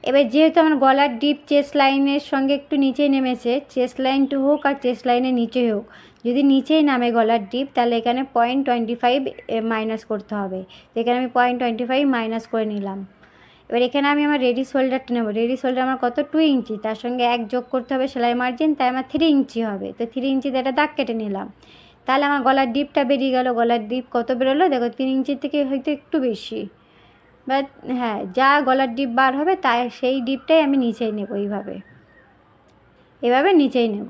এবার যেহেতু আমার গলার ডিপ চেস্ট লাইনের সঙ্গে একটু নিচে নেমেছে, চেস্ট লাইনটা হোক আর চেস্ট লাইনের নিচে হোক, যদি নিচেই নামে গলার ডিপ তাহলে এখানে 0.25 মাইনাস করতে হবে। তো এখানে আমি 0.25 মাইনাস করে নিলাম। এবার এখানে আমি আমার রেডি শোল্ডারটা নেব। রেডি শোল্ডার আমার কত, 2 ইঞ্চি, তার সঙ্গে 1 যোগ করতে হবে সেলাই মার্জিন, তাই আমার 3 ইঞ্চি হবে। তো 3 ইঞ্চিতে একটা দাগ কেটে নিলাম, তাহলে আমার গলার ডিপটা বেরিয়ে গেল। গলার ডিপ কত বেরোলো দেখো, 3 ইঞ্চির থেকে হয়তো একটু বেশি, বাট হ্যাঁ যা গলার ডিপ বার হবে তাই সেই ডিপটাই আমি নিচেই নেব। এভাবে নিচেই নেব,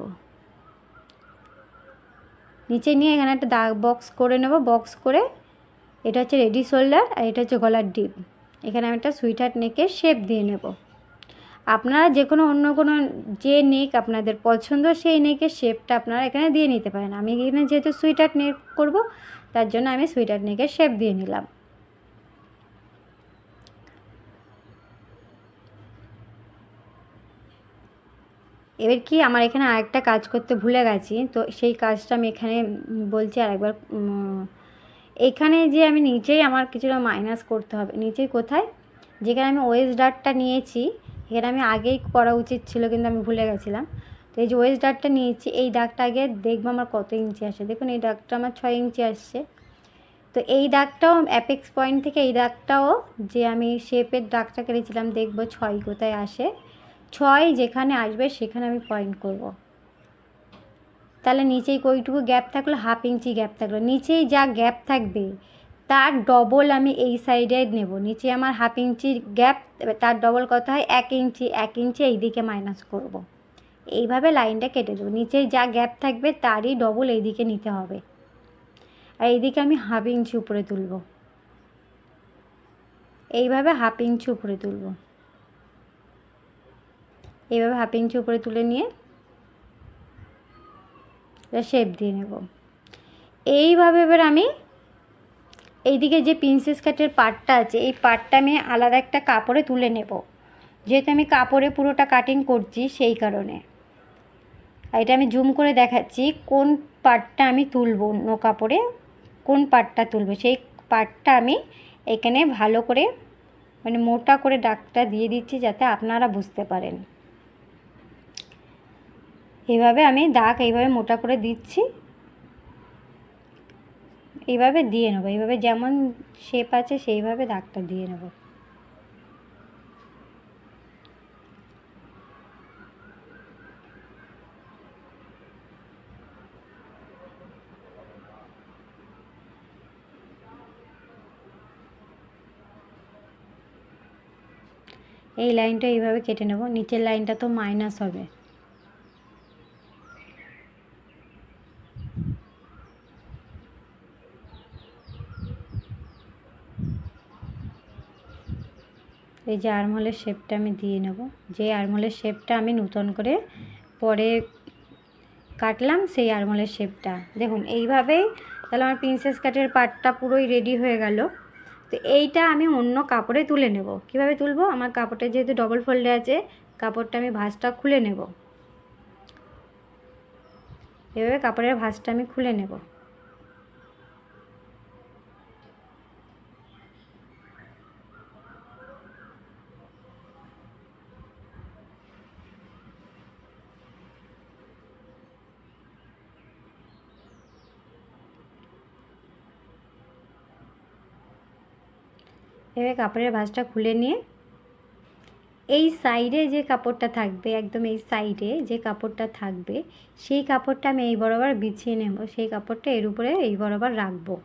নিচে নিয়ে এখানে একটা দাগ বক্স করে নেব। বক্স করে এটা হচ্ছে রেডি শোল্ডার আর এটা হচ্ছে গলার ডিপ। এখানে আমি একটা সুইটহার্ট নেকের শেপ দিয়ে নেব। আপনারা যে কোনো অন্য কোনো যে নেক আপনাদের পছন্দ সেই নেকের শেপটা আপনারা এখানে দিয়ে নিতে পারেন। আমি এখানে যেহেতু সুইটহার্ট নেক করব তার জন্য আমি সুইটহার্ট নেকের শেপ দিয়ে নিলাম। এবার কি আমার এখানে আরেকটা কাজ করতে ভুলে গেছি, তো সেই কাজটা আমি এখানে বলছি আরেকবার। এখানে যে আমি নিচেই আমার কিছুটা মাইনাস করতে হবে। নিচেই কোথায়, যেখানে আমি ওয়েস্ট ডার্টটা নিয়েছি এখানে আমি আগেই করা উচিত ছিল কিন্তু আমি ভুলে গেছিলাম। তো এই যে ওয়েস্ট ডার্টটা নিয়েছি এই দাগটা আগে দেখবো আমার কত ইঞ্চি আসে। দেখুন এই দাগটা আমার 6 ইঞ্চি আসছে। তো এই দাগটাও অ্যাপেক্স পয়েন্ট থেকে এই দাগটাও যে আমি শেপের দাগটা কেটেছিলাম, দেখব 6 কোথায় আসে, 6 যেখানে আসবে সেখানে আমি পয়েন্ট করব। তাহলে নিচেই ওইটুকু গ্যাপ থাকলো, 1/2 ইঞ্চি গ্যাপ থাকলো, নিচেই যা গ্যাপ থাকবে তার ডবল আমি এই সাইডে নেব। নিচে আমার 1/2 ইঞ্চি গ্যাপ, তার ডবল কত হয় 1 ইঞ্চি, 1 ইঞ্চি এই দিকে মাইনাস করব। এইভাবে লাইনটা কেটে দেবো। নিচে যা গ্যাপ থাকবে তারই ডবল এই দিকে নিতে হবে। আর এইদিকে আমি 1/2 ইঞ্চি উপরে তুলব, এইভাবে 1/2 ইঞ্চি উপরে তুলব, এইভাবে 1/2 ইঞ্চি উপরে তুলে নিয়ে শেপ দিয়ে নেব। এইভাবে এবার আমি এইদিকে যে প্রিন্সেস কাটের পার্টটা আছে এই পার্টটা আমি আলাদা একটা কাপড়ে তুলে নেব, যেহেতু আমি কাপড়ে পুরোটা কাটিং করছি সেই কারণে। আর এটা আমি জুম করে দেখাচ্ছি কোন পার্টটা আমি তুলব, অন্য কাপড়ে কোন পার্টটা তুলব সেই পার্টটা আমি এখানে ভালো করে মানে মোটা করে দাগটা দিয়ে দিচ্ছি যাতে আপনারা বুঝতে পারেন। এইভাবে আমি দাগ এইভাবে মোটা করে দিচ্ছি, এইভাবে দিয়ে নেব, এইভাবে যেমন শেপ আছে সেইভাবে দাগটা দিয়ে নেব। এই লাইনটা এইভাবে কেটে নেব, নিচের লাইনটা তো মাইনাস হবে। এই যে আর্মহোলের শেপটা আমি দিয়ে নেব, যে আর্মহোলের শেপটা আমি নতুন করে পরে কাটলাম সেই আর্মহোলের শেপটা দেখুন এইভাবেই। তাহলে আমার প্রিন্সেস কাটের পার্টটা পুরোই রেডি হয়ে গেল। তো এইটা আমি অন্য কাপড়ে তুলে নেব। কিভাবে তুলবো, আমার কাপড়টা যেহেতু ডবল ফোল্ডে আছে কাপড়টা আমি ভাঁজটা খুলে নেব, এভাবে কাপড়ের ভাঁজটা আমি খুলে নেব। এভাবে কাপড়ের ভাঁজটা খুলে নিয়ে এই সাইডে যে কাপড়টা থাকবে, একদম এই সাইডে যে কাপড়টা থাকবে সেই কাপড়টা আমি এই বরাবর বিছিয়ে নেব, সেই কাপড়টা এর উপরে এই বরাবর রাখবো।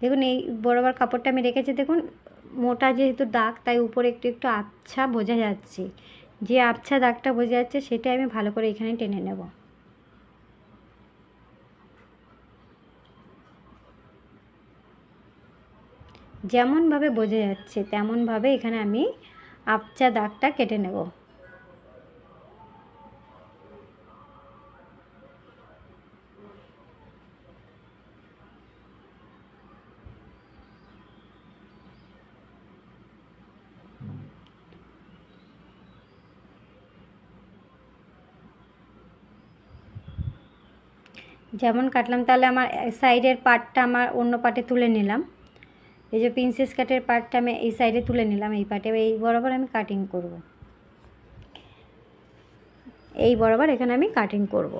দেখুন এই বরাবর কাপড়টা আমি রেখেছি, দেখুন মোটা যেহেতু দাগ তাই উপরে একটু একটু আবছা বোঝা যাচ্ছে, যে আবছা দাগটা বোঝা যাচ্ছে সেটা আমি ভালো করে এখানে টেনে নেব। যেমনভাবে বোঝা যাচ্ছে তেমনভাবে এখানে আমি আবছা দাগটা কেটে নেব। যেমন কাটলাম, তাহলে আমার সাইডের পার্টটা আমার অন্য পার্টে তুলে নিলাম। এই যে প্রিন্সেস কাটের পার্টটা আমি এই সাইডে তুলে নিলাম, এই পার্টে এই বরাবর আমি কাটিং করব, এই বরাবর এখানে আমি কাটিং করব।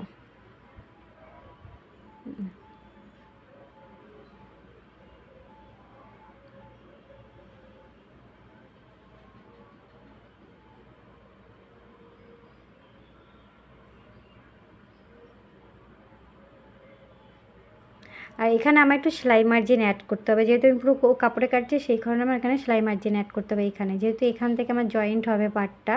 আর এখানে আমার একটু সেলাই মার্জিন অ্যাড করতে হবে, যেহেতু আমি পুরো কাপড়ে কাটছি সেই কারণে আমার এখানে সেলাই মার্জিন অ্যাড করতে হবে এখানে, যেহেতু এখান থেকে আমার জয়েন্ট হবে পার্টটা।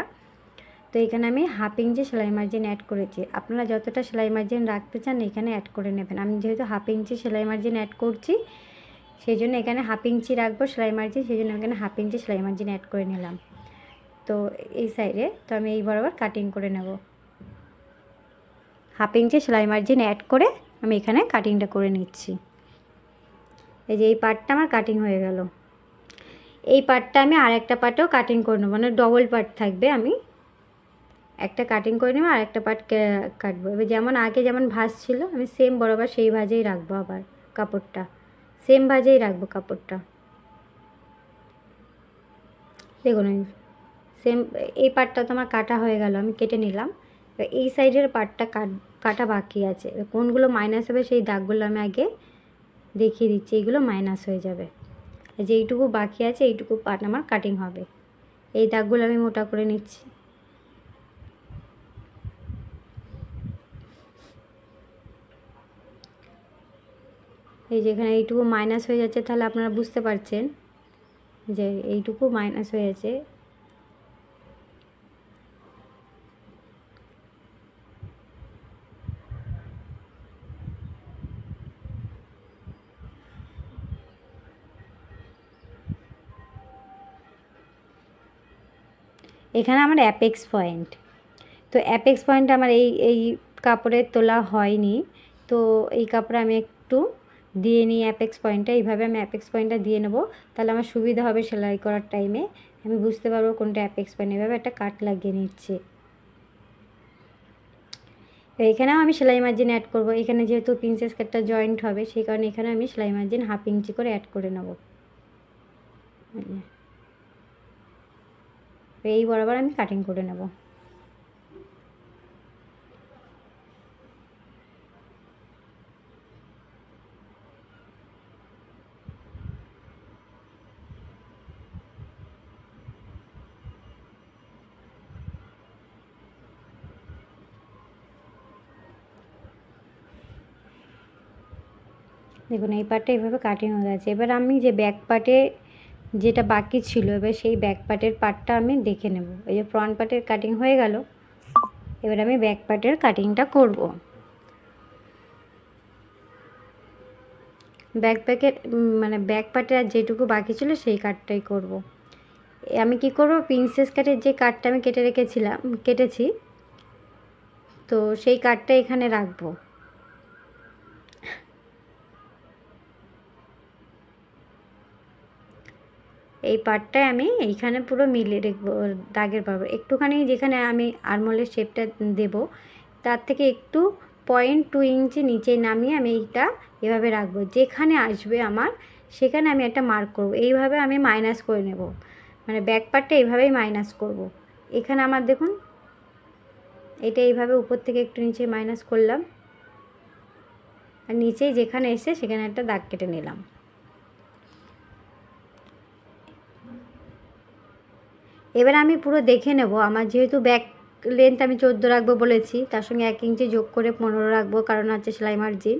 তো এখানে আমি 1/2 ইঞ্চি সেলাই মার্জিন অ্যাড করেছি, আপনারা যতটা সেলাই মার্জিন রাখতে চান এখানে অ্যাড করে নেবেন। আমি যেহেতু 1/2 ইঞ্চি সেলাই মার্জিন অ্যাড করছি সেই জন্য এখানে 1/2 ইঞ্চি রাখবো সেলাই মার্জিন, সেই জন্য এখানে 1/2 ইঞ্চি সেলাই মার্জিন অ্যাড করে নিলাম। তো এই সাইডে তো আমি এই বরাবর কাটিং করে নেব, 1/2 ইঞ্চি সেলাই মার্জিন অ্যাড করে আমি এখানে কাটিংটা করে নিচ্ছি। এই যে এই পার্টটা আমার কাটিং হয়ে গেল, এই পার্টটা আমি আর একটা পার্টেও কাটিং করে নেবো, মানে ডবল পার্ট থাকবে, আমি একটা কাটিং করে নেবো আর একটা পার্ট কাটবো। এবার যেমন আগে যেমন ভাঁজ ছিল আমি সেম বরাবর সেই ভাঁজেই রাখবো, আবার কাপড়টা সেম ভাঁজেই রাখবো কাপড়টা। দেখুন সেম এই পার্টটা তো আমার কাটা হয়ে গেল, আমি কেটে নিলাম। এই সাইডের পার্টটা কাটা বাকি আছে। কোনগুলো মাইনাস হবে সেই দাগগুলো আমি আগে দেখিয়ে দিচ্ছি। এইগুলো মাইনাস হয়ে যাবে, যেইটুকু বাকি আছে এইটুকু পার্ট আমার কাটিং হবে। এই দাগগুলো আমি মোটা করে নিচ্ছি। এই যেখানে এইটুকু মাইনাস হয়ে যাচ্ছে, তাহলে আপনারা বুঝতে পারছেন যে এইটুকু মাইনাস হয়ে যাচ্ছে। এখানে আমার অ্যাপেক্স পয়েন্ট, তো অ্যাপেক্স পয়েন্ট আমার এই কাপড়ে তোলা হয়নি, তো এই কাপড়ে আমি একটু দিয়ে নিই অ্যাপেক্স পয়েন্টটা। এইভাবে আমি অ্যাপেক্স পয়েন্টটা দিয়ে নেবো, তাহলে আমার সুবিধা হবে সেলাই করার টাইমে, আমি বুঝতে পারবো কোনটা অ্যাপেক্স পয়েন্ট। এভাবে একটা কাট লাগিয়ে নিচ্ছি। এখানেও আমি সেলাই মার্জিন অ্যাড করব। এখানে যেহেতু প্রিন্সেস কাটটা জয়েন্ট হবে, সেই কারণে এখানে আমি সেলাই মার্জিন 1/2 ইঞ্চি করে অ্যাড করে নেব। এই বরাবর আমি কাটিং করে নেব। দেখুন এই পার্টটা এইভাবে কাটিং হয়ে গেছে। এবার আমি যে ব্যাক পার্টে যেটা বাকি ছিল, এবার সেই ব্যাক পার্টের পার্টটা আমি দেখে নেব। এই যে ফ্রন্ট পার্টের কাটিং হয়ে গেল, এবার আমি ব্যাক পার্টের কাটিংটা করব। ব্যাক পার্টের আর যেটুকু বাকি ছিল সেই কাটটাই করব। আমি কি করব, প্রিন্সেস কাটের যে কাটটা আমি কেটেছি, তো সেই কাটটা এখানে রাখবো। এই পার্টটায় আমি এইখানে পুরো মিলিয়ে রাখবো দাগের বরাবর। একটুখানি যেখানে আমি আরমোলের শেপটা দেব, তার থেকে একটু 0.2 ইঞ্চি নিচে নামিয়ে আমি এইটা এভাবে রাখবো। যেখানে আসবে আমার সেখানে আমি একটা মার্ক করব। এইভাবে আমি মাইনাস করে নেব, মানে ব্যাক পার্টটা এইভাবেই মাইনাস করব। এখানে আমার দেখুন এটা এইভাবে উপর থেকে একটু নিচে মাইনাস করলাম, আর নিচেই যেখানে এসে সেখানে একটা দাগ কেটে নিলাম। এবার আমি পুরো দেখে নেব। আমার যেহেতু ব্যাক লেন্থ আমি 14 রাখবো বলেছি, তার সঙ্গে 1 ইঞ্চি যোগ করে 15 রাখবো, কারণ আছে সেলাই মার্জিন।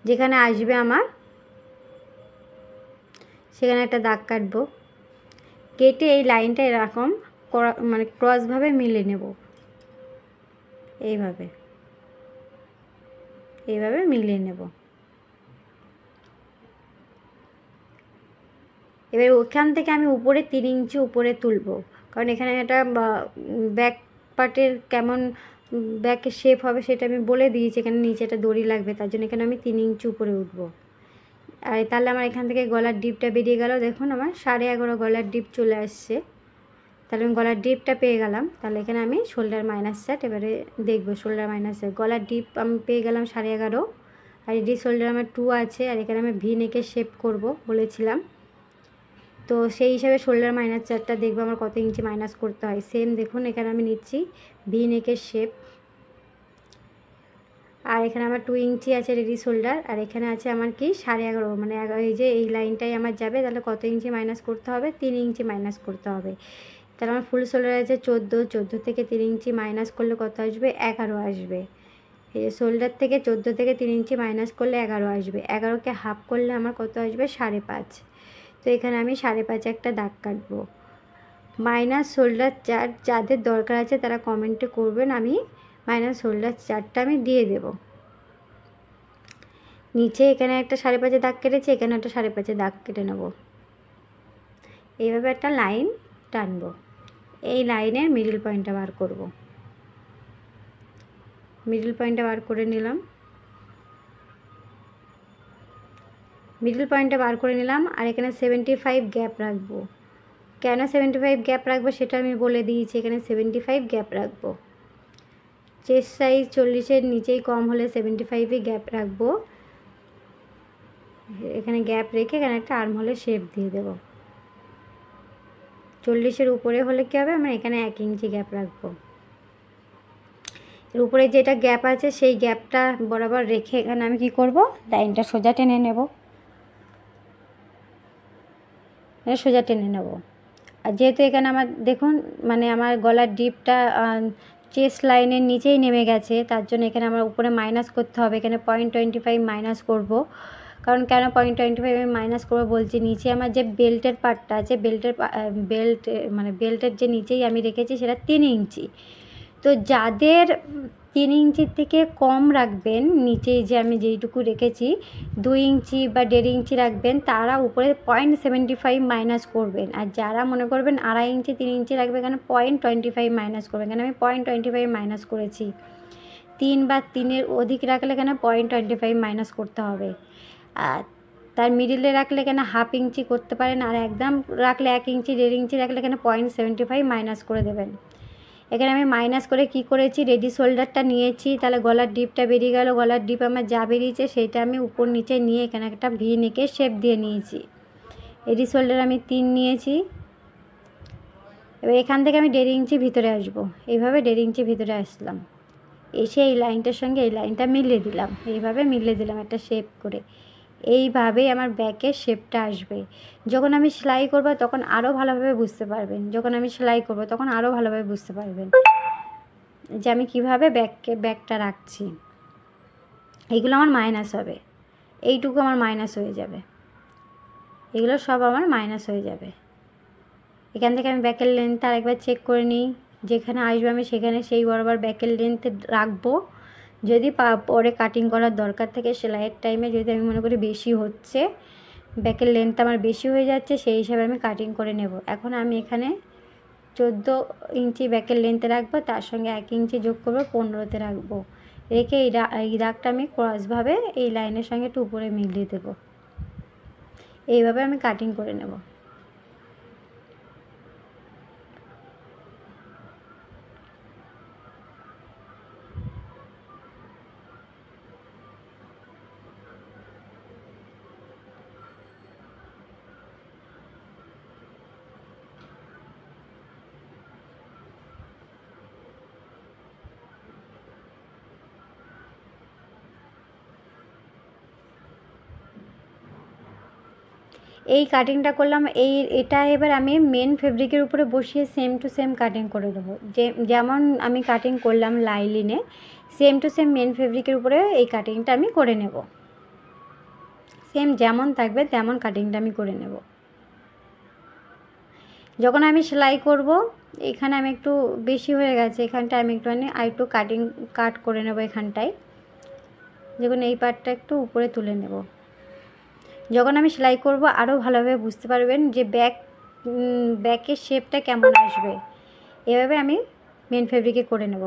যেখানে আসবে আমার সেখানে একটা দাগ কাটবো, কেটে এই লাইনটা এরকম মানে ক্রসভাবে মিলে নেব। এইভাবে মিলিয়ে নেব। এবার ওখান থেকে আমি উপরে 3 ইঞ্চি উপরে তুলব, কারণ এখানে একটা ব্যাক পার্টের কেমন ব্যাকের শেপ হবে সেটা আমি বলে দিয়েছি। এখানে নিচে একটা দড়ি লাগবে, তার জন্য এখানে আমি 3 ইঞ্চি উপরে উঠবো। আর তাহলে আমার এখান থেকে গলার ডিপটা বেরিয়ে গেল। দেখুন আমার 11.5 গলার ডিপ চলে আসছে, তাহলে আমি গলার ডিপটা পেয়ে গেলাম। তাহলে এখানে আমি শোল্ডার মাইনাস সেট এবারে দেখবো। শোল্ডার মাইনাস সেট, গলার ডিপ আমি পেয়ে গেলাম 11.5, আর এডি শোল্ডার আমার 2 আছে, আর এখানে আমি ভি নেকের শেপ করব বলেছিলাম। তো সেই হিসাবে শোল্ডার মাইনাস চারটা দেখবো আমার কত ইঞ্চি মাইনাস করতে হয়। সেম দেখুন এখানে আমি নিচ্ছি ভি নেকের শেপ, আর এখানে আমার 2 ইঞ্চি আছে রেডি শোল্ডার, আর এখানে আছে আমার কি 11.5, মানে এই যে এই লাইনটাই আমার যাবে। তাহলে কত ইঞ্চি মাইনাস করতে হবে, 3 ইঞ্চি মাইনাস করতে হবে। তাহলে আমার ফুল শোল্ডার আছে 14 থেকে 3 ইঞ্চি মাইনাস করলে কত আসবে, 11 আসবে। এই যে শোল্ডার থেকে 14 থেকে 3 ইঞ্চি মাইনাস করলে 11 আসবে। 11কে হাফ করলে আমার কত আসবে, 5.5। তো এখানে আমি 5.5 একটা দাগ কাটবো। মাইনাস শোল্ডার চার্ট যাদের দরকার আছে তারা কমেন্টে করবেন, আমি মাইনাস শোল্ডার চার্টটা আমি দিয়ে দেব। নিচে এখানে একটা 5.5 দাগ কেটেছি, এখানে একটা 5.5 দাগ কেটে নেব। এইভাবে একটা লাইন টানবো। এই লাইনের মিডল পয়েন্টটা বার করব। মিডল পয়েন্টটা বার করে নিলাম। আর এখানে 75 গ্যাপ রাখবো। কেন 75 গ্যাপ রাখবো সেটা আমি বলে দিয়েছি। এখানে 75 গ্যাপ রাখবো। চেস্ট সাইজ 40-এর নিচেই কম হলে 75-ই গ্যাপ রাখবো। এখানে গ্যাপ রেখে এখানে একটা আর্মহোলের শেপ দিয়ে দেবো। 40-এর উপরে হলে কী হবে, আমরা এখানে 1 ইঞ্চি গ্যাপ রাখবো। এর উপরে যেটা গ্যাপ আছে সেই গ্যাপটা বরাবর রেখে এখানে আমি কি করব, লাইনটা সোজা টেনে নেব, সোজা টেনে নেব। আর যেহেতু এখানে আমার দেখুন মানে আমার গলার ডিপটা চেস্ট লাইনের নিচেই নেমে গেছে, তার জন্য এখানে আমার উপরে মাইনাস করতে হবে। এখানে 0.25 মাইনাস করব। কারণ কেন 0.25 আমি মাইনাস করবো বলছি, নিচে আমার যে বেল্টের পার্টটা আছে, বেল্টের যে নিচেই আমি রেখেছি সেটা 3 ইঞ্চি। তো যাদের 3 ইঞ্চির থেকে কম রাখবেন, নিচে যে আমি যেইটুকু রেখেছি 2 ইঞ্চি বা 1.5 ইঞ্চি রাখবেন, তারা উপরে 0.75 মাইনাস করবেন। আর যারা মনে করবেন 2.5 ইঞ্চি 3 ইঞ্চি রাখবে, এখানে 0.25 মাইনাস করবেন। এখানে আমি 0.25 মাইনাস করেছি। 3 বা 3-এর অধিক রাখলে এখানে 0.25 মাইনাস করতে হবে। আর তার মিডিলে রাখলে এখানে 1/2 ইঞ্চি করতে পারেন, আর একদম রাখলে 1 ইঞ্চি 1.5 ইঞ্চি রাখলে এখানে 0.75 মাইনাস করে দেবেন। এখানে আমি মাইনাস করে কি করেছি, রেডি শোল্ডারটা নিয়েছি, তাহলে গলার ডিপটা বেরিয়ে গেল। গলার ডিপ আমার যা বেরিয়েছে সেইটা আমি উপর নিচে নিয়ে এখানে একটা ভি নেকে শেপ দিয়ে নিয়েছি। রেডি শোল্ডার আমি 3 নিয়েছি। এবার এখান থেকে আমি 1.5 ইঞ্চি ভিতরে আসবো, এইভাবে 1.5 ইঞ্চি ভিতরে আসলাম, এসে এই লাইনটার সঙ্গে এই লাইনটা মিলিয়ে দিলাম, এইভাবে মিলিয়ে দিলাম একটা শেপ করে। এইভাবেই আমার ব্যাকের শেপটা আসবে। যখন আমি সেলাই করব তখন আরও ভালোভাবে বুঝতে পারবেন, যে আমি কিভাবে ব্যাকটা রাখছি। এইগুলো আমার মাইনাস হবে, এইটুকু আমার মাইনাস হয়ে যাবে, এগুলো সব আমার মাইনাস হয়ে যাবে। এখান থেকে আমি ব্যাকের লেন্থ আরেকবার চেক করে নিই, যেখানে আসবে আমি সেখানে সেই বরাবর ব্যাকের লেন্থ রাখবো। যদি পরে কাটিং করার দরকার থাকে সেলাইয়ের টাইমে, যদি আমি মনে করি বেশি হচ্ছে, ব্যাকের লেন্থ আমার বেশি হয়ে যাচ্ছে, সেই হিসাবে আমি কাটিং করে নেব। এখন আমি এখানে 14 ইঞ্চি ব্যাকের লেন্থে রাখবো, তার সঙ্গে 1 ইঞ্চি যোগ করবো, 15তে রাখবো। রেখে এই দাগটা আমি ক্রসভাবে এই লাইনের সঙ্গে একটু উপরে মিলিয়ে দেবো। এইভাবে আমি কাটিং করে নেব। এই কাটিংটা করলাম, এটা এবার আমি মেন ফেব্রিকের উপরে বসিয়ে সেম টু সেম কাটিং করে দেবো। যেমন আমি কাটিং করলাম লাইলিনে, সেম টু সেম মেন ফেব্রিকের উপরে এই কাটিংটা আমি করে নেব। সেম যেমন থাকবে তেমন কাটিংটা আমি করে নেব। যখন আমি সেলাই করব, এখানে আমি একটু বেশি হয়ে গেছে, এখানটায় আমি একটুখানি আরেকটু কাট করে নেব এখানটায়। যখন এই পার্টটা একটু উপরে তুলে নেব, যখন আমি সেলাই করব আরও ভালোভাবে বুঝতে পারবেন যে ব্যাকের শেপটা কেমন আসবে। এভাবে আমি মেন ফেব্রিকে করে নেব।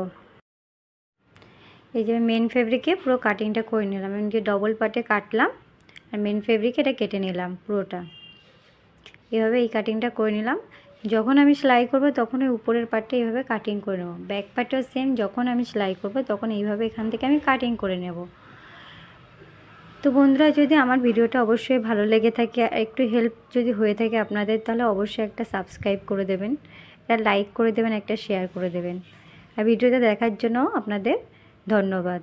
এই যে মেন ফেব্রিকে পুরো কাটিংটা করে নিলাম, আমি যে ডবল পার্টে কাটলাম আর মেন ফেব্রিকে এটা কেটে নিলাম পুরোটা। এভাবে এই কাটিংটা করে নিলাম। যখন আমি সেলাই করব তখন ওই উপরের পার্টটা এইভাবে কাটিং করে নেব। ব্যাক পার্টও সেম, যখন আমি সেলাই করব তখন এইভাবে এখান থেকে আমি কাটিং করে নেব। তো বন্ধুরা, যদি আমার ভিডিওটা অবশ্যই ভালো লেগে থাকে, একটু হেল্প যদি হয়ে থাকে আপনাদের, তাহলে অবশ্যই একটা সাবস্ক্রাইব করে দেবেন, একটা লাইক করে দেবেন, একটা শেয়ার করে দেবেন। আর ভিডিওটা দেখার জন্য আপনাদের ধন্যবাদ।